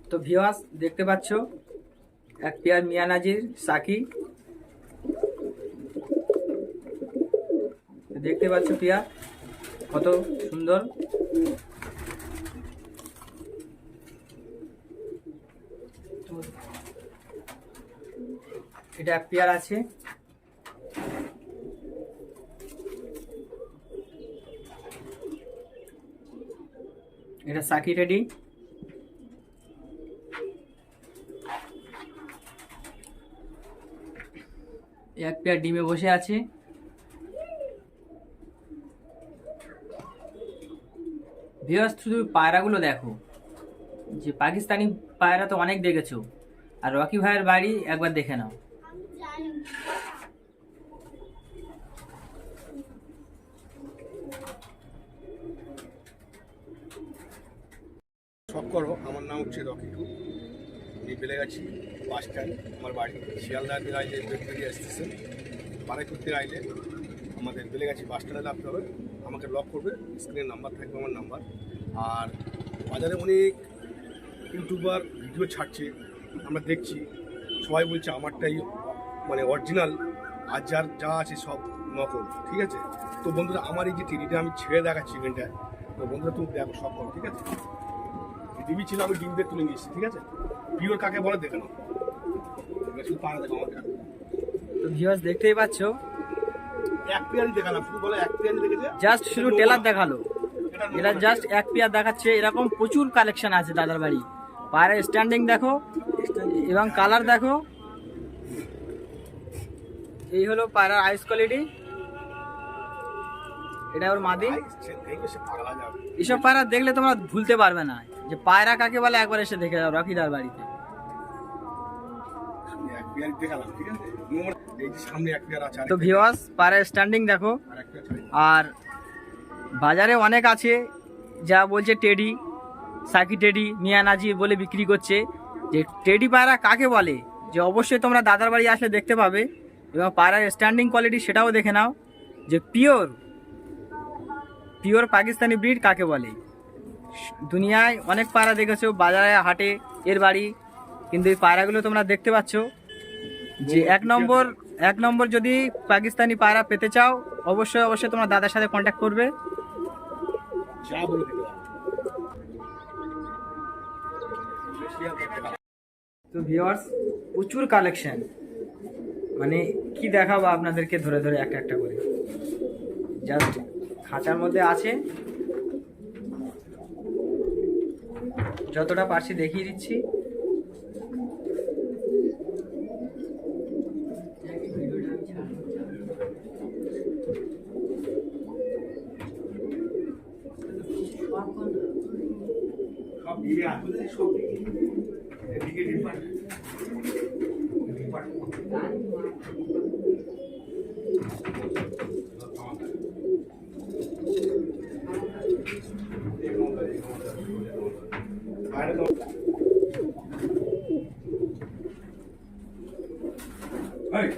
তো ভিউয়ার্স দেখতে পাচ্ছ এক পেয়ার মিয়ানাজির সাকি, দেখতে পাচ্ছ পেয়ার কত সুন্দর। এটা এক পেয়ার আছে। এটা সাকি রেডি। এক পেয়ার ডিমে বসে আছে। ভিউয়ার্স শুধু পায়রাগুলো দেখো, যে পাকিস্তানি পায়রা তো অনেক দেখেছো, আর রকি ভাইয়ের বাড়ি একবার দেখে নাও। সব করো। আমার নাম হচ্ছে রকি টু। আমি বেলেগাছি বাস স্ট্যান্ড, আমার বাড়ি শিয়ালদা দিয়ে আইলে বেরিয়ে আসতেছেন বারাইপুর দিয়ে আইলে আমাদের বেলেগাছি বাস স্ট্যান্ডে নামতে হবে। আমাকে লক করবে, স্ক্রিনের নাম্বার থাকবে আমার নাম্বার। আর বাজারে অনেক ইউটিউবার ভিডিও ছাড়ছে, আমরা দেখছি, সবাই বলছে আমারটাই মানে অরিজিনাল, আর যার যা আছে সব নকল। ঠিক আছে, তো বন্ধুরা আমার এই যে টিভিটা আমি ছেড়ে দেখাচ্ছি এখানটায়, তো বন্ধুরা তুমি দেখো সব করো। ঠিক আছে, ডিবি ছিল, আমি ডিম দিয়ে তুলে নিয়েছি। ঠিক আছে, পিওর কাকে বলে দেখে নাও, শুধু পাড়া দেখো আমাকে। তো ভিউয়ার্স দেখতেই পাচ্ছ, এক পেয়ারই দেখালাম, শুধু বলে এক পেয়ারই দেখেছে, জাস্ট শুধু টেলার দেখালো। এটা জাস্ট এক পেয়ার দেখাচ্ছে। এরকম প্রচুর কালেকশন আছে দাদার বাড়ি। পায়ের স্ট্যান্ডিং দেখো এবং কালার দেখো। এই হলো পায়রার আইস কোয়ালিটি। এটা ওর মাদি। এসব পায়রা দেখলে তোমরা ভুলতে পারবে না যে পায়রা কাকে বলে। একবার এসে দেখে যাও রকিদার বাড়িতে। তো ভিউয়ার্স পায়রার স্ট্যান্ডিং দেখো। আর বাজারে অনেক আছে যা বলছে টেডি, সাকি টেডি, মিয়ানাজি বলে বিক্রি করছে। যে টেডি পায়রা কাকে বলে, যে অবশ্যই তোমরা দাদার বাড়ি আসলে দেখতে পাবে। এবং পায়রার স্ট্যান্ডিং কোয়ালিটি সেটাও দেখে নাও, যে পিওর পাকিস্তানি ব্রিড কাকে বলে। দুনিয়ায় অনেক পায়রা দেখেছো, বাজারে হাটে এর বাড়ি, কিন্তু এই পায়রাগুলো তোমরা দেখতে পাচ্ছ যে এক নম্বর যদি পাকিস্তানি পায়রা পেতে চাও অবশ্যই তোমরা দাদার সাথে কন্ট্যাক্ট করবে। তো ভিউয়ার্স প্রচুর কালেকশন, মানে কি দেখাবো আপনাদেরকে ধরে ধরে একটা একটা করে। জাস্ট খাঁচার মধ্যে আছে, যতটা পারছি দেখিয়ে দিচ্ছি। Hey!